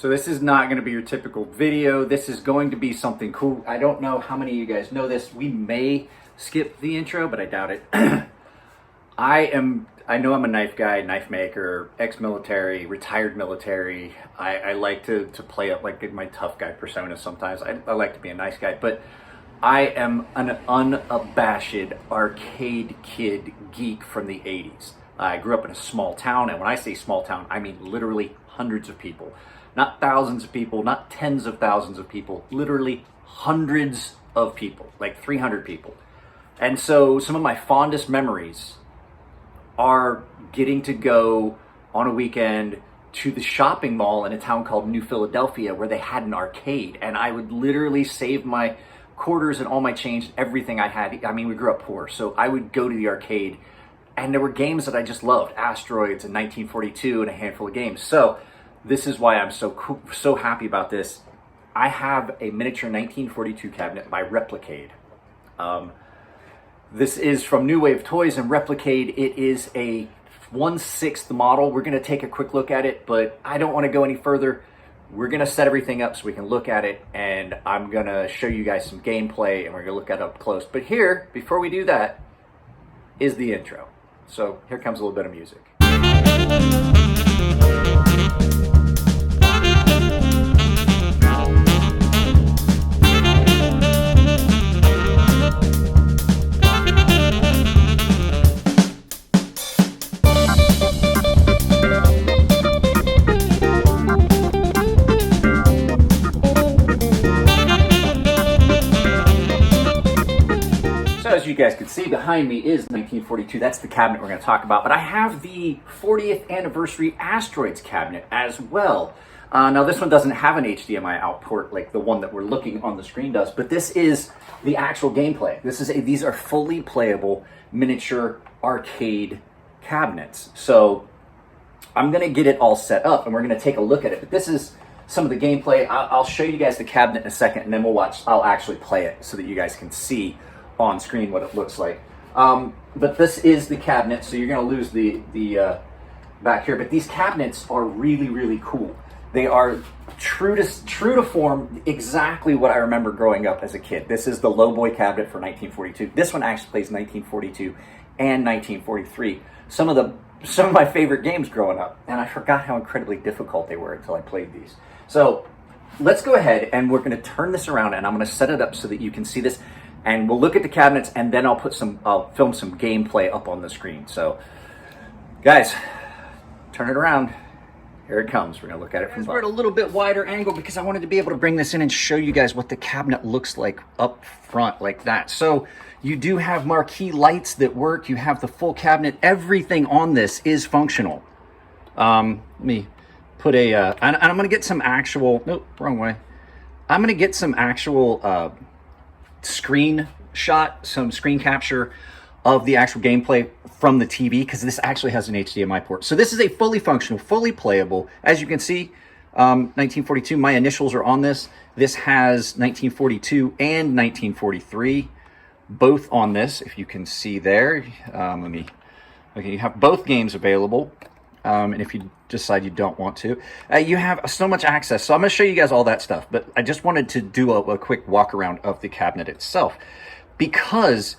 So this is not going to be your typical video. This is going to be something cool. I don't know how many of you guys know this. We may skip the intro, but I doubt it. I know I'm a knife guy, knife maker, ex-military, retired military. I like to play up like my tough guy persona sometimes. I like to be a nice guy, but I am an unabashed arcade kid geek from the 80s. I grew up in a small town, and when I say small town, I mean literally hundreds of people. Not thousands of people, not tens of thousands of people, literally hundreds of people, like 300 people. And so some of my fondest memories are getting to go on a weekend to the shopping mall in a town called New Philadelphia where they had an arcade, and I would literally save my quarters and all my change, everything I had. I mean, we grew up poor, so I would go to the arcade, and there were games that I just loved, Asteroids and 1942 and a handful of games. So this is why I'm so happy about this. I have a miniature 1942 cabinet by Replicade. This is from New Wave Toys and Replicade. It is a 1/6 model. We're going to take a quick look at it, but I don't want to go any further. We're going to set everything up so we can look at it, and I'm going to show you guys some gameplay, and we're going to look at it up close. But here, before we do that, is the intro. So here comes a little bit of music. As you guys can see, behind me is 1942. That's the cabinet we're going to talk about. But I have the 40th anniversary Asteroids cabinet as well. Now this one doesn't have an HDMI out port like the one that we're looking on the screen does, but this is the actual gameplay. These are fully playable miniature arcade cabinets. So I'm going to get it all set up and we're going to take a look at it. But this is some of the gameplay. I'll show you guys the cabinet in a second, and then I'll actually play it so that you guys can see on screen what it looks like. But this is the cabinet, so you're going to lose the back here. But these cabinets are really, really cool. They are true to form, exactly what I remember growing up as a kid. This is the Lowboy cabinet for 1942. This one actually plays 1942 and 1943. Some of my favorite games growing up, and I forgot how incredibly difficult they were until I played these. So let's go ahead and we're going to turn this around, and I'm going to set it up so that you can see this. And we'll look at the cabinets, and then I'll film some gameplay up on the screen. So, guys, turn it around. Here it comes. We're gonna look at it from. We're at a little bit wider angle because I wanted to be able to bring this in and show you guys what the cabinet looks like up front, like that. So you do have marquee lights that work. You have the full cabinet. Everything on this is functional. Let me put and I'm gonna get some actual. Nope, wrong way. I'm gonna get some actual. Screen capture of the actual gameplay from the TV, because this actually has an HDMI port. So this is a fully functional, fully playable. As you can see, 1942, my initials are on this. This has 1942 and 1943, both on this, if you can see there. Okay, you have both games available. And if you decide you don't want to, you have so much access. So I'm going to show you guys all that stuff, but I just wanted to do a quick walk around of the cabinet itself, because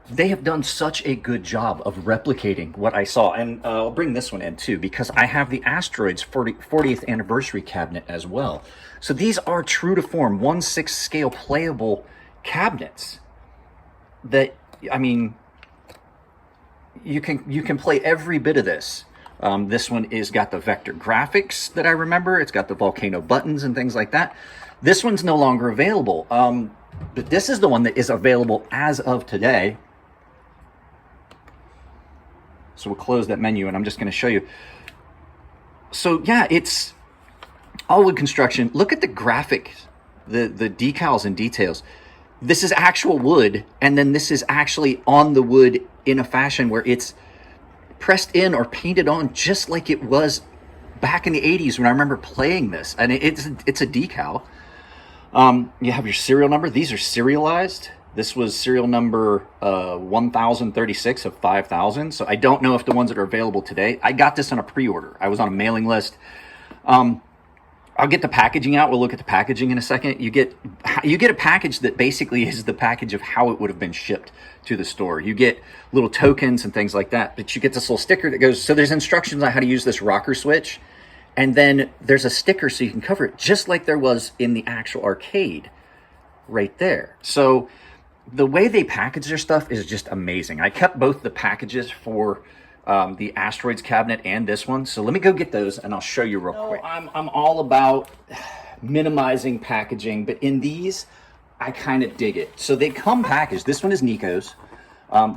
they have done such a good job of replicating what I saw. And I'll bring this one in too, because I have the Asteroids 40th anniversary cabinet as well. So these are true to form 1/6 scale playable cabinets that, I mean, you can play every bit of this. This one is got the vector graphics that I remember. It's got the volcano buttons and things like that. This one's no longer available, but this is the one that is available as of today. So we'll close that menu, and I'm just going to show you. So yeah, it's all wood construction. Look at the graphics, the decals and details. This is actual wood, and then this is actually on the wood in a fashion where it's pressed in or painted on just like it was back in the 80s when I remember playing this. And it's a decal. You have your serial number. These are serialized. This was serial number 1036 of 5000. So I don't know if the ones that are available today. I got this on a pre-order. I was on a mailing list. I'll get the packaging out. We'll look at the packaging in a second. You get a package that basically is the package of how it would have been shipped to the store. You get little tokens and things like that, but you get this little sticker that goes, so there's instructions on how to use this rocker switch, and then there's a sticker so you can cover it, just like there was in the actual arcade right there. So the way they package their stuff is just amazing. I kept both the packages for the Asteroids cabinet and this one. So let me go get those and I'll show you real quick. I'm all about minimizing packaging, but in these, I kind of dig it. So they come packaged. This one is Nico's.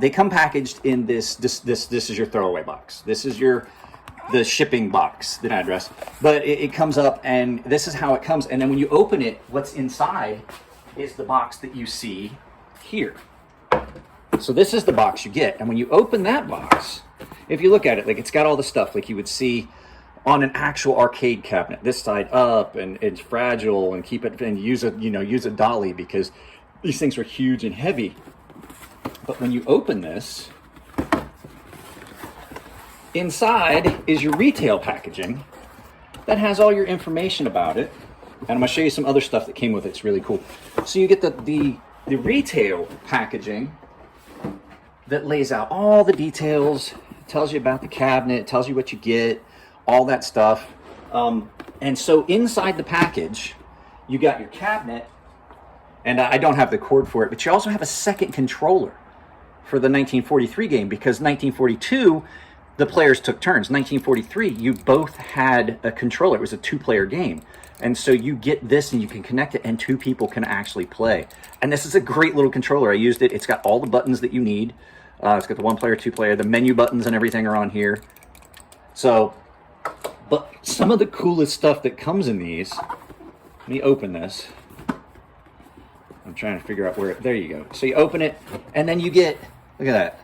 They come packaged in this is your throwaway box. This is the shipping box, the address. But it comes up and this is how it comes. And then when you open it, what's inside is the box that you see here. So this is the box you get. And when you open that box, if you look at it, like it's got all the stuff like you would see on an actual arcade cabinet, this side up, and it's fragile, and keep it, and use a dolly because these things are huge and heavy. But when you open this, inside is your retail packaging that has all your information about it. And I'm gonna show you some other stuff that came with it. It's really cool. So you get the retail packaging that lays out all the details, tells you about the cabinet, tells you what you get, all that stuff. And so inside the package, you got your cabinet, and I don't have the cord for it, but you also have a second controller for the 1943 game, because 1942, the players took turns. 1943, you both had a controller. It was a two-player game. And so you get this and you can connect it and two people can actually play. And this is a great little controller. I used it. It's got all the buttons that you need. It's got the one player, two player, the menu buttons and everything are on here. So, but some of the coolest stuff that comes in these, let me open this. I'm trying to figure out where, there you go. So you open it and then you get, look at that.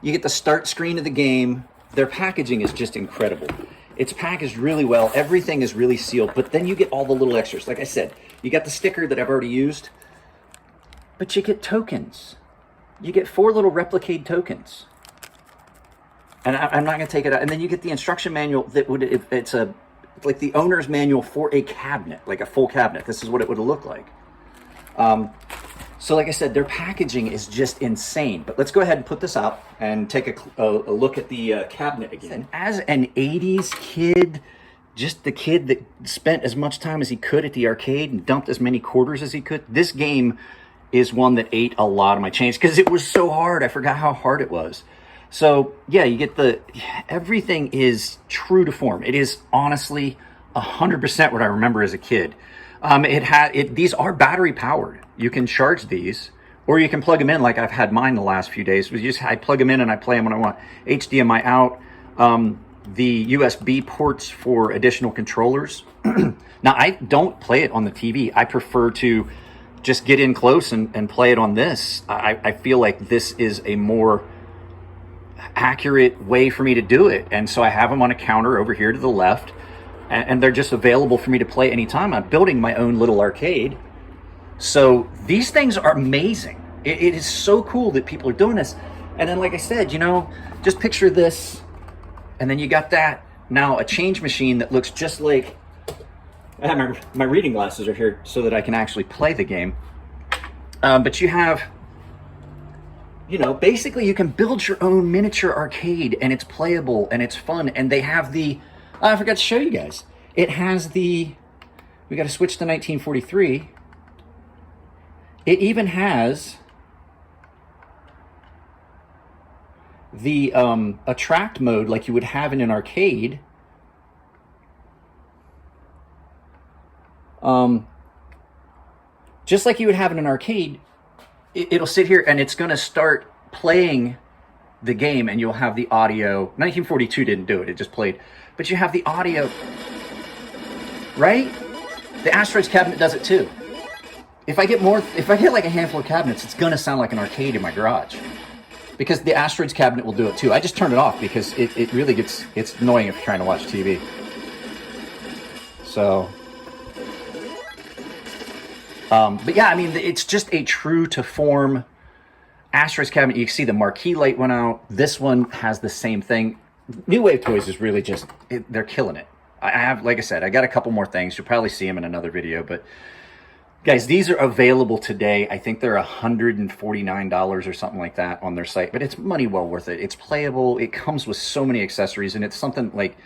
You get the start screen of the game. Their packaging is just incredible. It's packaged really well. Everything is really sealed, but then you get all the little extras. Like I said, you got the sticker that I've already used, but you get tokens. You get 4 little Replicade tokens. And I'm not gonna take it out. And then you get the instruction manual that would, it's like the owner's manual for a cabinet, like a full cabinet. This is what it would look like. So like I said, their packaging is just insane. But let's go ahead and put this out and take a look at the cabinet again. As an 80s kid, just the kid that spent as much time as he could at the arcade and dumped as many quarters as he could, this game is one that ate a lot of my change because it was so hard. I forgot how hard it was. So yeah, you get everything is true to form. It is honestly 100% what I remember as a kid. These are battery powered. You can charge these, or you can plug them in like I've had mine the last few days. I plug them in and I play them when I want. HDMI out. The USB ports for additional controllers. Now, I don't play it on the TV. I prefer to just get in close and play it on this. I feel like this is a more accurate way for me to do it. And so I have them on a counter over here to the left, and they're just available for me to play anytime. I'm building my own little arcade. So these things are amazing. It is so cool that people are doing this. And then, like I said, just picture this, and then you got that. Now a change machine that looks just like, my reading glasses are here so that I can actually play the game. But you have, basically you can build your own miniature arcade, and it's playable and it's fun. And they have I forgot to show you guys. It has we got to switch to 1943. It even has the attract mode like you would have in an arcade. Just like you would have in an arcade, it'll sit here and it's going to start playing the game, and you'll have the audio. 1942 didn't do it, it just played. But you have the audio, right? The Asteroids cabinet does it too. If I get like a handful of cabinets, it's going to sound like an arcade in my garage. Because the Asteroids cabinet will do it too. I just turned it off because it really it's annoying if you're trying to watch TV. So, but yeah, I mean, it's just a true to form Asteroids cabinet. You can see the marquee light went out. This one has the same thing. New Wave Toys is really just, they're killing it. I have, like I said, I got a couple more things. You'll probably see them in another video, but guys, these are available today. I think they're $149 or something like that on their site, but it's money well worth it. It's playable. It comes with so many accessories, and it's something like,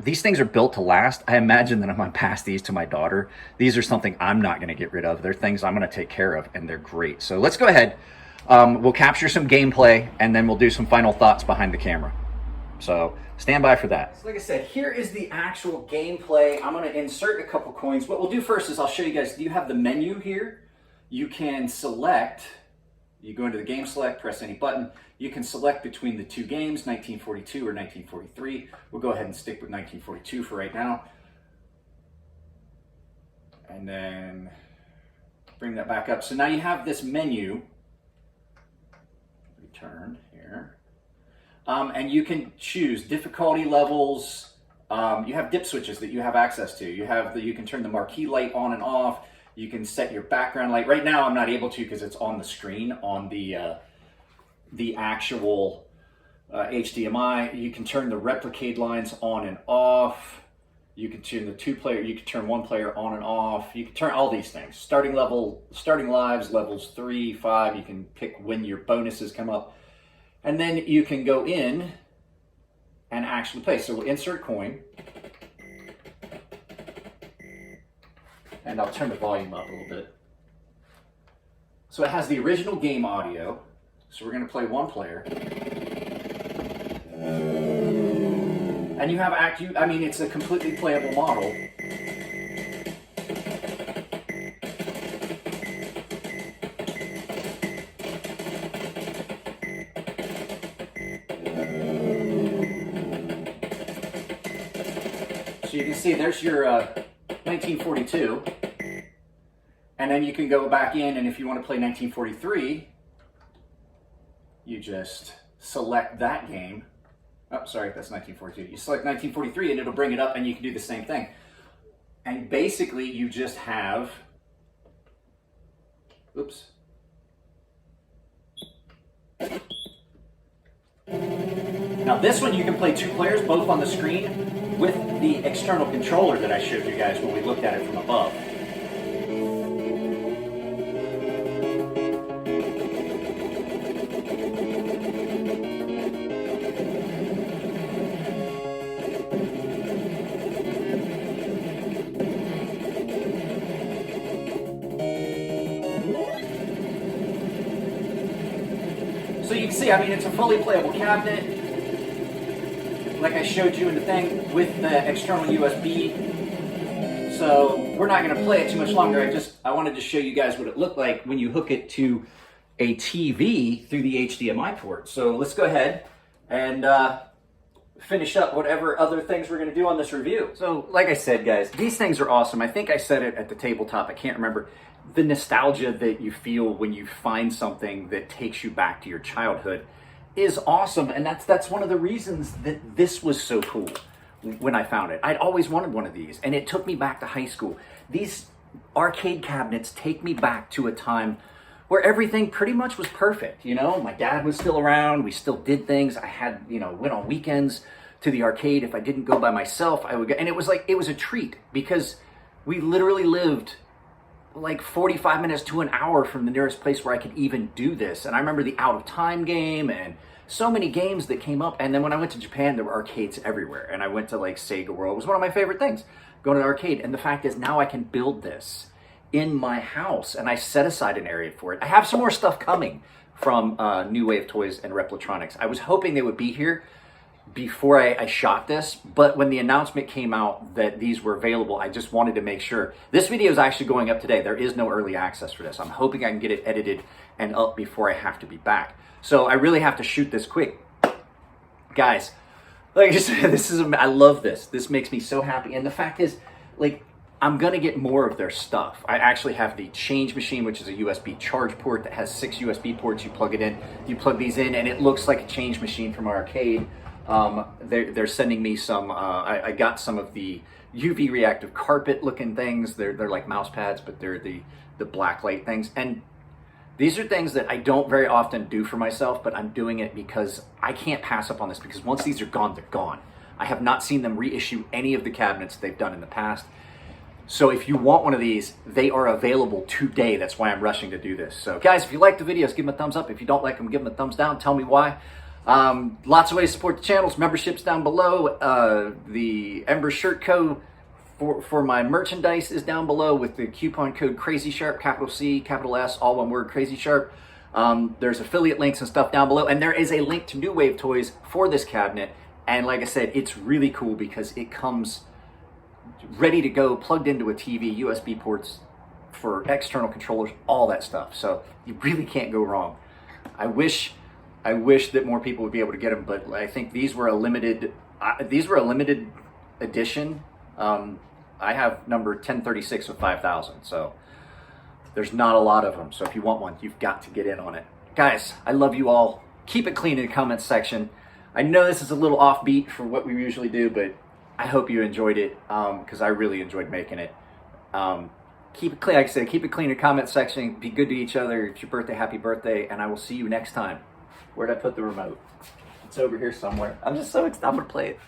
these things are built to last. I imagine that I'm going to pass these to my daughter. These are something I'm not going to get rid of. They're things I'm going to take care of, and they're great. So let's go ahead. We'll capture some gameplay, and then we'll do some final thoughts behind the camera. So stand by for that. So like I said, here is the actual gameplay. I'm going to insert a couple coins. What we'll do first is I'll show you guys, you have the menu here. You can select, you go into the game select, press any button. You can select between the two games, 1942 or 1943. We'll go ahead and stick with 1942 for right now. And then bring that back up. So now you have this menu, return here. And you can choose difficulty levels. You have dip switches that you have access to. You can turn the marquee light on and off. You can set your background light. Right now I'm not able to because it's on the screen on the actual HDMI. You can turn the Replicade lines on and off. You can turn you can turn one player on and off. You can turn all these things. Starting lives, levels 3, 5. You can pick when your bonuses come up. And then you can go in and actually play. So we'll insert coin. And I'll turn the volume up a little bit. So it has the original game audio. So we're going to play one player. And you have I mean, it's a completely playable model. So you can see there's your 1942. And then you can go back in, and if you want to play 1943, you just select that game. Oh, sorry, that's 1942. You select 1943 and it'll bring it up, and you can do the same thing. And basically you just have, oops. Now this one you can play two players, both on the screen, with the external controller that I showed you guys when we looked at it from above. So you can see, I mean, it's a fully playable cabinet, like I showed you in the thing, with the external USB. So we're not going to play it too much longer. I wanted to show you guys what it looked like when you hook it to a TV through the HDMI port. So let's go ahead and finish up whatever other things we're going to do on this review. So like I said, guys, these things are awesome. I think I said it at the tabletop. I can't remember. The nostalgia that you feel when you find something that takes you back to your childhood is awesome. And that's one of the reasons that this was so cool when I found it. I'd always wanted one of these, and it took me back to high school. These arcade cabinets take me back to a time where everything pretty much was perfect. You know, my dad was still around. We still did things. I had, went on weekends to the arcade. If I didn't go by myself, I would go. And it was a treat because we literally lived like 45 minutes to an hour from the nearest place where I could even do this. And I remember the Out of Time game and so many games that came up. And then when I went to Japan, there were arcades everywhere. And I went to like Sega World. It was one of my favorite things, going to the arcade. And the fact is now I can build this in my house, and I set aside an area for it. I have some more stuff coming from New Wave Toys and Replitronics. I was hoping they would be here before I shot this, but when the announcement came out that these were available, I just wanted to make sure. This video is actually going up today. There is no early access for this. I'm hoping I can get it edited and up before I have to be back. So I really have to shoot this quick. Guys, like I said, I love this. This makes me so happy. And the fact is, like, I'm gonna get more of their stuff. I actually have the change machine, which is a USB charge port that has 6 USB ports. You plug it in, you plug these in, and it looks like a change machine from our arcade. They're sending me some, I got some of the UV reactive carpet looking things. They're like mouse pads, but they're the black light things. And these are things that I don't very often do for myself, but I'm doing it because I can't pass up on this, because once these are gone, they're gone. I have not seen them reissue any of the cabinets they've done in the past. So if you want one of these, they are available today. That's why I'm rushing to do this. So guys, if you like the videos, give them a thumbs up. If you don't like them, give them a thumbs down. Tell me why. Lots of ways to support the channels. Memberships down below. The Ember shirt code for my merchandise is down below with the coupon code CrazySharp, capital C, capital S, all one word, CrazySharp. There's affiliate links and stuff down below. And there is a link to New Wave toys for this cabinet. And like I said, it's really cool because it comes ready to go, plugged into a TV, USB ports for external controllers, all that stuff. So you really can't go wrong. I wish that more people would be able to get them, but I think these were a limited edition. I have number 1036 of 5,000, so there's not a lot of them. So if you want one, you've got to get in on it. Guys, I love you all. Keep it clean in the comments section. I know this is a little offbeat for what we usually do, but I hope you enjoyed it because I really enjoyed making it. Keep it clean, like I said, keep it clean in the comment section. Be good to each other. It's your birthday, happy birthday, and I will see you next time. Where'd I put the remote? It's over here somewhere. I'm just so excited. I'm gonna play it.